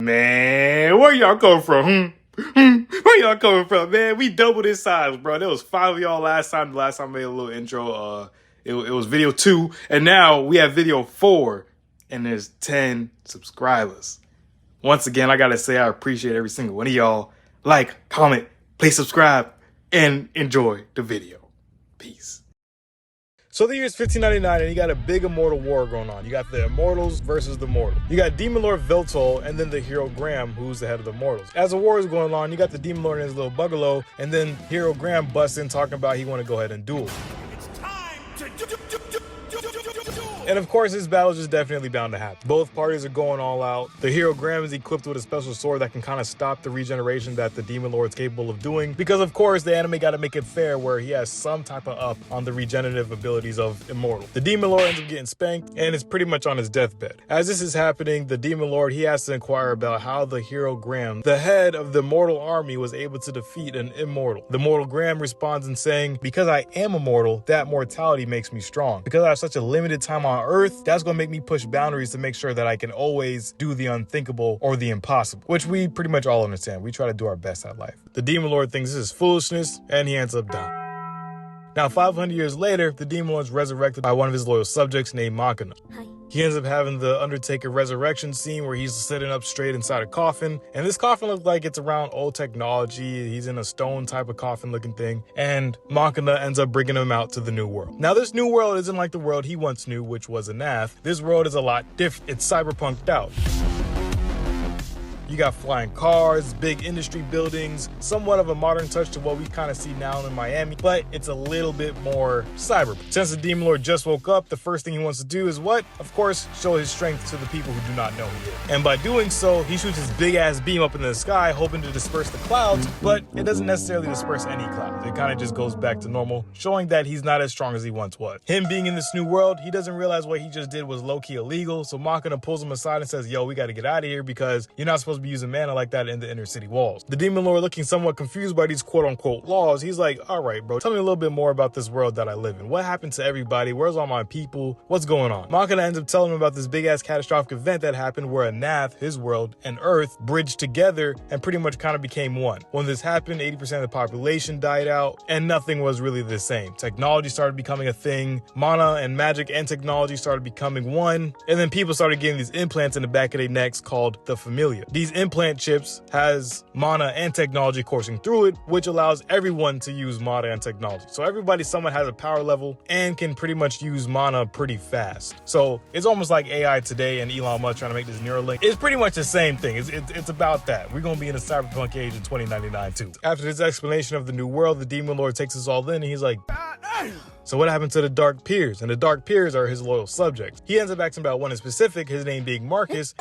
Man, where y'all coming from? Where y'all coming from, man? We doubled in size, bro. There was 5 of y'all last time. The last time I made a little intro, it was video 2. And now we have video 4. And there's 10 subscribers. Once again, I gotta say I appreciate every single one of y'all. Like, comment, please subscribe, and enjoy the video. Peace. So the year is 1599, and you got a big immortal war going on. You got the immortals versus the mortals. You got Demon Lord Viltol, and then the hero Graham, who's the head of the mortals. As the war is going on, you got the Demon Lord and his little bugalo, and then hero Graham busts in talking about he want to go ahead and duel. It's time to duel. And of course, this battle is definitely bound to happen. Both parties are going all out. The hero Graham is equipped with a special sword that can kind of stop the regeneration that the Demon Lord's capable of doing. Because of course, the anime got to make it fair where he has some type of up on the regenerative abilities of Immortal. The Demon Lord ends up getting spanked and is pretty much on his deathbed. As this is happening, the Demon Lord, he has to inquire about how the hero Graham, the head of the mortal army, was able to defeat an immortal. The mortal Graham responds in saying, because I am immortal, that mortality makes me strong. Because I have such a limited time on Earth, that's going to make me push boundaries to make sure that I can always do the unthinkable or the impossible, which we pretty much all understand. We try to do our best at life. The Demon Lord thinks this is foolishness, and he ends up dying. Now, 500 years later, the Demon Lord's resurrected by one of his loyal subjects named Machina. He ends up having the Undertaker resurrection scene where he's sitting up straight inside a coffin. And this coffin looks like it's around old technology. He's in a stone type of coffin looking thing. And Machina ends up bringing him out to the new world. Now, this new world isn't like the world he once knew, which was a Nath. This world is a lot different. It's cyberpunked out. You got flying cars, big industry buildings, somewhat of a modern touch to what we kind of see now in Miami, but it's a little bit more cyber. Since the Demon Lord just woke up, the first thing he wants to do is what? Of course, show his strength to the people who do not know he is. And by doing so, he shoots his big ass beam up in the sky, hoping to disperse the clouds, but it doesn't necessarily disperse any clouds. It kind of just goes back to normal, showing that he's not as strong as he once was. Him being in this new world, he doesn't realize what he just did was low-key illegal, so Machina pulls him aside and says, yo, we got to get out of here because you're not supposed to be using mana like that in the inner city walls. The Demon Lord, looking somewhat confused by these quote-unquote laws, he's like, all right, bro, tell me a little bit more about this world that I live in. What happened to everybody? Where's all my people? What's going on? Machina ends up telling him about this big-ass catastrophic event that happened where a Nath, his world, and Earth bridged together and pretty much kind of became one. When this happened, 80% of the population died out, and nothing was really the same. Technology started becoming a thing. Mana and magic and technology started becoming one, and then people started getting these implants in the back of their necks called the Familia. These implant chips has mana and technology coursing through it, which allows everyone to use mana and technology. So everybody somewhat has a power level and can pretty much use mana pretty fast. So it's almost like AI today and Elon Musk trying to make this Neuralink. It's pretty much the same thing. It's about that. We're going to be in a cyberpunk age in 2099 too. After this explanation of the new world, the Demon Lord takes us all in and he's like, so what happened to the Dark Peers? And the Dark Peers are his loyal subjects. He ends up asking about one in specific, his name being Marcus.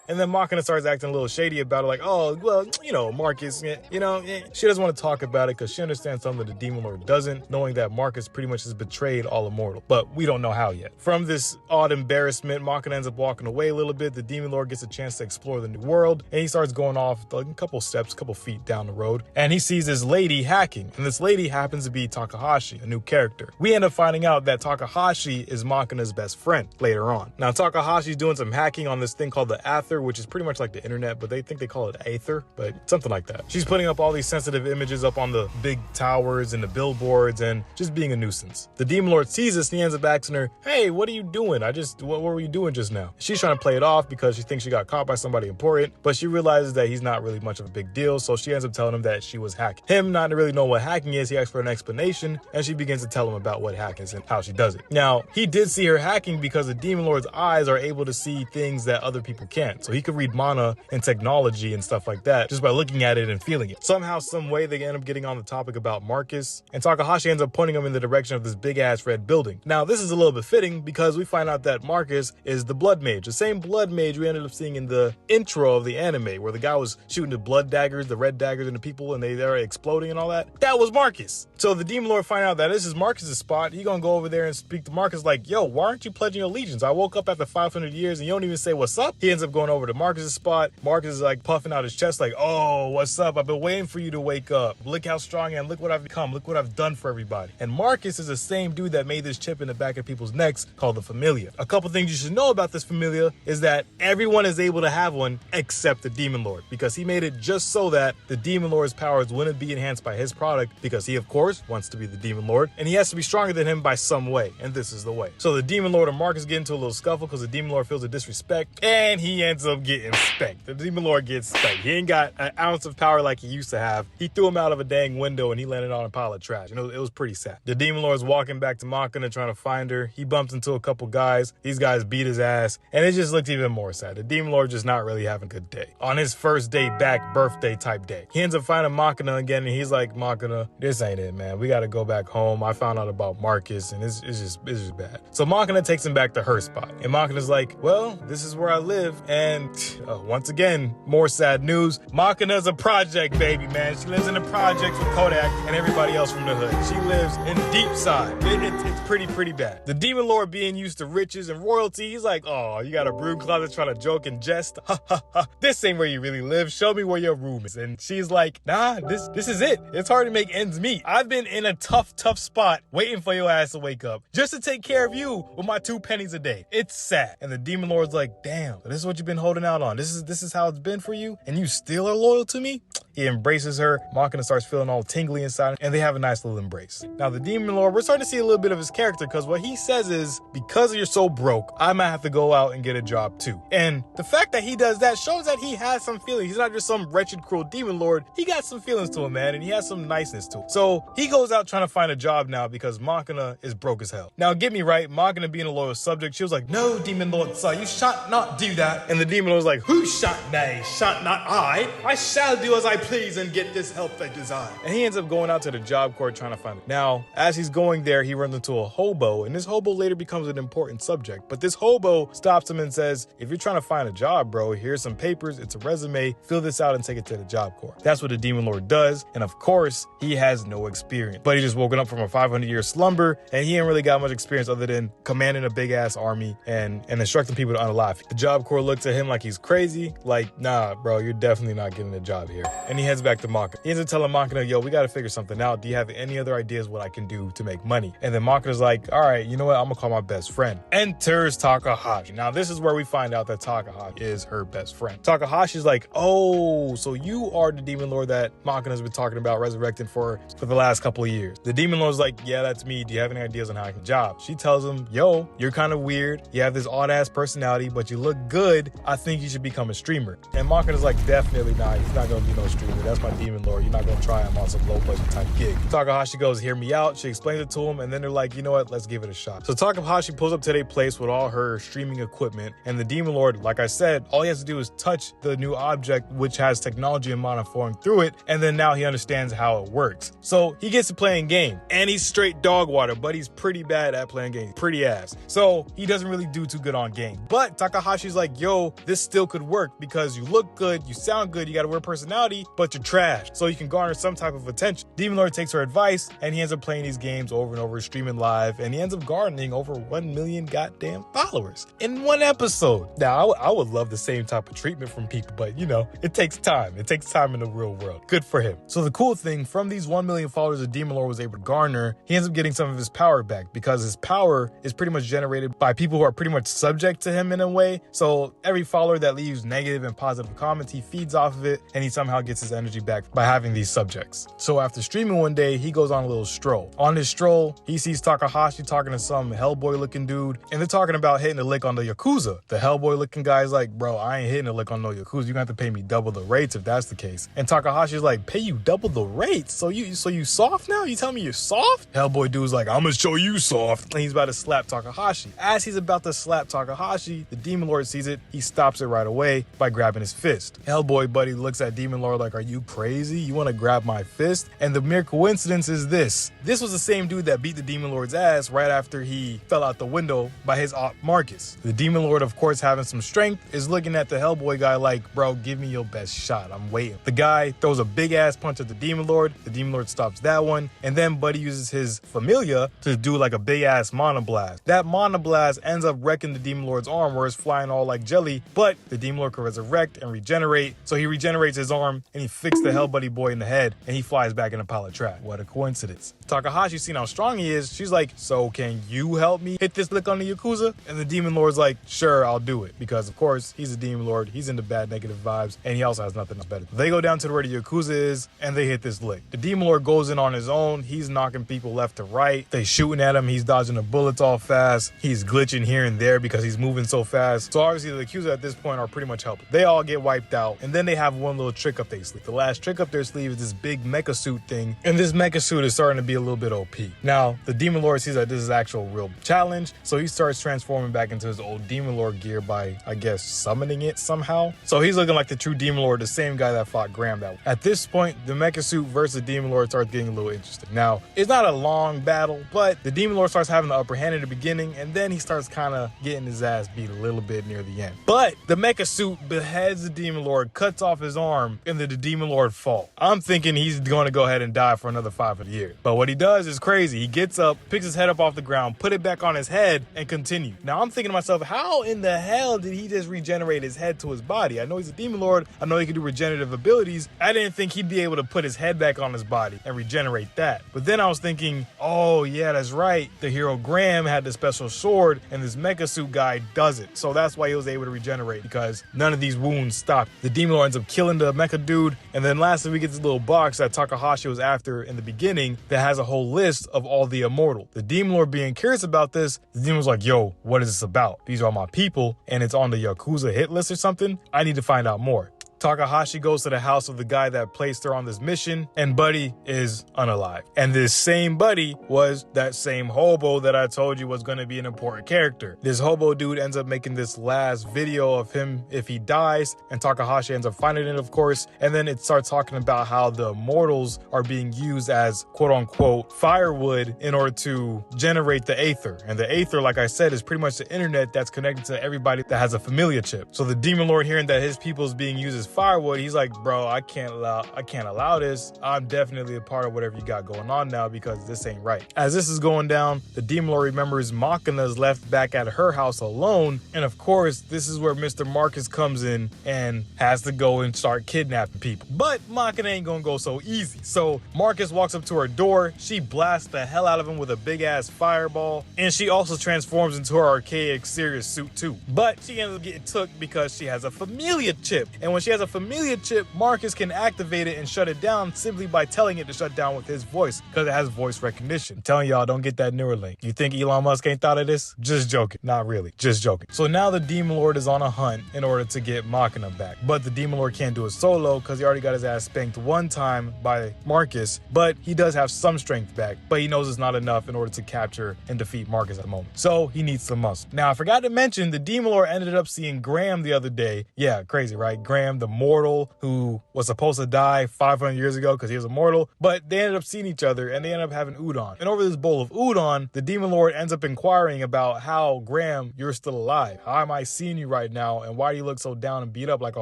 And then Machina starts acting a little shady about it, like, oh, well, you know, Marcus, she doesn't want to talk about it because she understands something the Demon Lord doesn't, knowing that Marcus pretty much has betrayed all immortal, but we don't know how yet. From this odd embarrassment, Machina ends up walking away a little bit. The Demon Lord gets a chance to explore the new world, and he starts going off like a couple steps, a couple feet down the road, and he sees this lady hacking, and this lady happens to be Takahashi, a new character. We end up finding out that Takahashi is Machina's best friend later on. Now, Takahashi's doing some hacking on this thing called the Aether, which is pretty much like the internet, but they think they call it Aether, but something like that. She's putting up all these sensitive images up on the big towers and the billboards and just being a nuisance. The Demon Lord sees this and he ends up asking her, hey, what are you doing? What were you doing just now? She's trying to play it off because she thinks she got caught by somebody important, but she realizes that he's not really much of a big deal, so she ends up telling him that she was hacking. Him not really know what hacking is, he asks for an explanation, and she begins to tell him about what hacking is and how she does it. Now, he did see her hacking because the Demon Lord's eyes are able to see things that other people can't, so he could read mana and technology and stuff like that just by looking at it and feeling it. Somehow, some way, they end up getting on the topic about Marcus, and Takahashi ends up pointing him in the direction of this big-ass red building. Now, this is a little bit fitting because we find out that Marcus is the Blood Mage, the same Blood Mage we ended up seeing in the intro of the anime, where the guy was shooting the blood daggers, the red daggers into people, and they're exploding and all that. That was Marcus. So the Demon Lord find out that this is Marcus's spot. He gonna go over there and speak to Marcus like, yo, why aren't you pledging allegiance? I woke up after 500 years and you don't even say what's up. He ends up going going over to Marcus's spot. Marcus is like puffing out his chest like, oh, what's up? I've been waiting for you to wake up. Look how strong I am. Look what I've become. Look what I've done for everybody. And Marcus is the same dude that made this chip in the back of people's necks called the Familia. A couple things you should know about this Familia is that everyone is able to have one except the Demon Lord, because he made it just so that the Demon Lord's powers wouldn't be enhanced by his product, because he, of course, wants to be the Demon Lord, and he has to be stronger than him by some way, and this is the way. So the Demon Lord and Marcus get into a little scuffle because the Demon Lord feels a disrespect, and he ends up getting spanked. The Demon Lord gets spanked. He ain't got an ounce of power like he used to have. He threw him out of a dang window, and he landed on a pile of trash. It was pretty sad. The Demon Lord's walking back to Machina trying to find her. He bumped into a couple guys. These guys beat his ass, and it just looked even more sad. The Demon Lord just not really having a good day. On his first day back, birthday type day, he ends up finding Machina again, and he's like, Machina, this ain't it, man. We got to go back home. I found out about Marcus, and it's just bad. So Machina takes him back to her spot, and Machina's like, well, this is where I live, and once again, more sad news. Machina's a project baby, man. She lives in the projects with Kodak and everybody else from the hood. She lives in deep side. It's pretty bad. The Demon Lord, being used to riches and royalty, he's like, oh, you got a broom closet trying to joke and jest? Ha ha ha. This ain't where you really live. Show me where your room is. And she's like, nah, this is it. It's hard to make ends meet. I've been in a tough spot waiting for your ass to wake up just to take care of you with my 2 pennies a day. It's sad. And the Demon Lord's like, damn, this is what you've been holding out on. This is how it's been for you, and you still are loyal to me? He embraces her. Machina starts feeling all tingly inside, and they have a nice little embrace. Now, the Demon Lord, we're starting to see a little bit of his character, because what he says is, because you're so broke, I might have to go out and get a job too. And the fact that he does that shows that he has some feelings. He's not just some wretched, cruel Demon Lord. He got some feelings to him, man, and he has some niceness to him. So he goes out trying to find a job now because Machina is broke as hell. Now, get me right, Machina being a loyal subject, she was like, no, Demon Lord, sir, you shall not do that. And the Demon Lord was like, who shall nay? Shall not I shall do as I please and get this help I desire. And he ends up going out to the job court trying to find it. Now, as he's going there, he runs into a hobo, and this hobo later becomes an important subject. But this hobo stops him and says, if you're trying to find a job, bro, here's some papers, it's a resume, fill this out and take it to the job court. That's what the Demon Lord does, and of course, he has no experience. But he just woken up from a 500-year slumber, and he ain't really got much experience other than commanding a big-ass army and instructing people to unalive. The job court looks at him like he's crazy, like, nah, bro, you're definitely not getting a job here. And he heads back to Machina. He ends up telling Machina, yo, we got to figure something out. Do you have any other ideas what I can do to make money? And then Machina's like, all right, you know what? I'm going to call my best friend. Enters Takahashi. Now, this is where we find out that Takahashi is her best friend. Takahashi's like, oh, so you are the Demon Lord that Machina's been talking about resurrecting for the last couple of years. The Demon Lord's like, yeah, that's me. Do you have any ideas on how I can job? She tells him, yo, you're kind of weird. You have this odd-ass personality, but you look good. I think you should become a streamer. And Machina's like, definitely not. He's not going to be no streamer. That's my Demon Lord. You're not going to try him on some low-budget type gig. Takahashi goes, hear me out. She explains it to him, and then they're like, you know what? Let's give it a shot. So Takahashi pulls up to their place with all her streaming equipment, and the Demon Lord, like I said, all he has to do is touch the new object, which has technology and mana flowing through it, and then now he understands how it works. So he gets to playing game, and he's straight dog water, but he's pretty bad at playing games. Pretty ass. So he doesn't really do too good on game. But Takahashi's like, yo, this still could work because you look good, you sound good, you got a weird personality, but you're trash. So you can garner some type of attention. Demon Lord takes her advice, and he ends up playing these games over and over, streaming live, and he ends up garnering over 1 million goddamn followers in one episode. Now, I would love the same type of treatment from people, but it takes time. It takes time in the real world. Good for him. So the cool thing, from these 1 million followers the Demon Lord was able to garner, he ends up getting some of his power back, because his power is pretty much generated by people who are pretty much subject to him in a way. So every follower that leaves negative and positive comments, he feeds off of it, and he somehow gets his energy back by having these subjects. So after streaming one day, he goes on a little stroll. On his stroll, he sees Takahashi talking to some Hellboy looking dude, and they're talking about hitting a lick on the Yakuza. The Hellboy looking guy's like, bro, I ain't hitting a lick on no Yakuza. You're gonna have to pay me double the rates if that's the case. And Takahashi's like, pay you double the rates? So you soft now? You tell me you're soft? Hellboy dude's like, I'm gonna show you soft. And he's about to slap Takahashi. As he's about to slap Takahashi, the Demon Lord sees it. He stops it right away by grabbing his fist. Hellboy buddy looks at Demon Lord like, like, are you crazy? You want to grab my fist? And the mere coincidence is this. This was the same dude that beat the Demon Lord's ass right after he fell out the window by his op Marcus. The Demon Lord, of course, having some strength, is looking at the Hellboy guy like, bro, give me your best shot. I'm waiting. The guy throws a big ass punch at the Demon Lord. The Demon Lord stops that one. And then Buddy uses his Familia to do like a big ass monoblast. That monoblast ends up wrecking the Demon Lord's arm where it's flying all like jelly, but the Demon Lord can resurrect and regenerate. So he regenerates his arm and he fixed the Hellbuddy boy in the head and he flies back in a pile of trash. What a coincidence. Takahashi's seen how strong he is. She's like, so can you help me hit this lick on the Yakuza? And the Demon Lord's like, sure, I'll do it. Because of course, he's a Demon Lord. He's into bad negative vibes and he also has nothing else better. They go down to where the Yakuza is and they hit this lick. The Demon Lord goes in on his own. He's knocking people left to right. They shooting at him. He's dodging the bullets all fast. He's glitching here and there because he's moving so fast. So obviously the Yakuza at this point are pretty much helpless. They all get wiped out and then they have one little trick up their sleeve. The last trick up their sleeve is this big mecha suit thing, and this mecha suit is starting to be a little bit OP. Now the Demon Lord sees that this is actual real challenge, so he starts transforming back into his old Demon Lord gear by, I guess, summoning it somehow. So he's looking like the true Demon Lord, the same guy that fought Graham that way. At this point, the mecha suit versus the Demon Lord starts getting a little interesting. Now it's not a long battle, but the Demon Lord starts having the upper hand in the beginning, and then he starts kind of getting his ass beat a little bit near the end. But the mecha suit beheads the Demon Lord, cuts off his arm, and then the Demon Lord falls. I'm thinking he's going to go ahead and die for another 5 years. But what he does is crazy. He gets up, picks his head up off the ground, put it back on his head, and continue. Now I'm thinking to myself, how in the hell did he just regenerate his head to his body? I know he's a Demon Lord. I know he can do regenerative abilities. I didn't think he'd be able to put his head back on his body and regenerate that. But then I was thinking, oh yeah, that's right. The hero Graham had the special sword, and this mecha suit guy does it. So that's why he was able to regenerate, because none of these wounds stopped. The Demon Lord ends up killing the mecha dude, and then lastly we get this little box that Takahashi was after in the beginning that has a whole list of all the immortal. The Demon Lord being curious about this, the Demon was like, yo, what is this about? These are my people, and it's on the Yakuza hit list or something? I need to find out more. Takahashi goes to the house of the guy that placed her on this mission, and Buddy is unalive. And this same Buddy was that same hobo that I told you was going to be an important character. This hobo dude ends up making this last video of him if he dies, and Takahashi ends up finding it, of course, and then it starts talking about how the immortals are being used as quote-unquote firewood in order to generate the Aether. And the Aether, like I said, is pretty much the internet that's connected to everybody that has a Familia chip. So the Demon Lord, hearing that his people is being used as firewood, he's like, bro, I can't allow this. I'm definitely a part of whatever you got going on now, because this ain't right. As this is going down, the Demon Lord remembers Machina's left back at her house alone, and of course this is where Mr. Marcus comes in and has to go and start kidnapping people. But Machina ain't gonna go so easy. So Marcus walks up to her door, she blasts the hell out of him with a big ass fireball, and she also transforms into her archaic serious suit too. But she ends up getting took because she has a Familia chip, and when she has a Familia chip, Marcus can activate it and shut it down simply by telling it to shut down with his voice, because it has voice recognition. I'm telling y'all, don't get that Neuralink. You think Elon Musk ain't thought of this? Just joking. Not really. Just joking. So now the Demon Lord is on a hunt in order to get Machina back. But the Demon Lord can't do it solo because he already got his ass spanked one time by Marcus, but he does have some strength back, but he knows it's not enough in order to capture and defeat Marcus at the moment. So he needs some muscle. Now, I forgot to mention, the Demon Lord ended up seeing Graham the other day. Yeah, crazy, right? Graham, the mortal who was supposed to die 500 years ago because he was immortal, but they ended up seeing each other and they ended up having udon. And over this bowl of udon, the Demon Lord ends up inquiring about how, Graham, you're still alive. How am I seeing you right now, and why do you look so down and beat up like a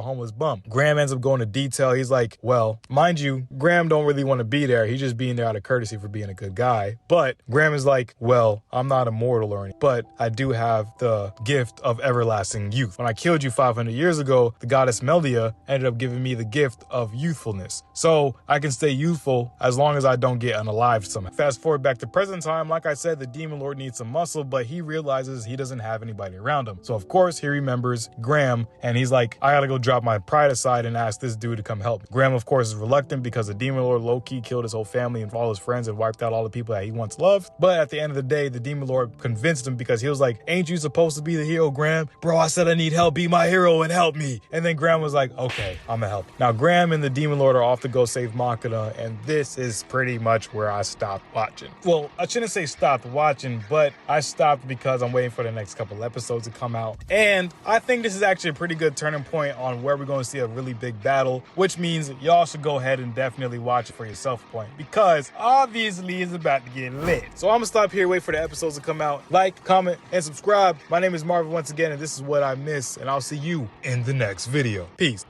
homeless bum? Graham ends up going to detail. He's like, well, mind you, Graham don't really want to be there. He's just being there out of courtesy for being a good guy. But Graham is like, well, I'm not immortal or anything, but I do have the gift of everlasting youth. When I killed you 500 years ago, the goddess Melia ended up giving me the gift of youthfulness. So I can stay youthful as long as I don't get unalived somehow. Fast forward back to present time, like I said, the Demon Lord needs some muscle, but he realizes he doesn't have anybody around him. So of course he remembers Graham, and he's like, I gotta go drop my pride aside and ask this dude to come help me. Graham, of course, is reluctant because the Demon Lord low-key killed his whole family and all his friends and wiped out all the people that he once loved. But at the end of the day, the Demon Lord convinced him because he was like, ain't you supposed to be the hero, Graham? Bro, I said I need help. Be my hero and help me. And then Graham was like, okay, I'ma help. Now, Graham and the Demon Lord are off to go save Makina, and this is pretty much where I stopped watching. Well, I shouldn't say stopped watching, but I stopped because I'm waiting for the next couple episodes to come out. And I think this is actually a pretty good turning point on where we're going to see a really big battle, which means y'all should go ahead and definitely watch it for yourself, because obviously it's about to get lit. So I'm gonna stop here, wait for the episodes to come out. Like, comment, and subscribe. My name is Marvin once again, and this is What I Miss, and I'll see you in the next video. Peace.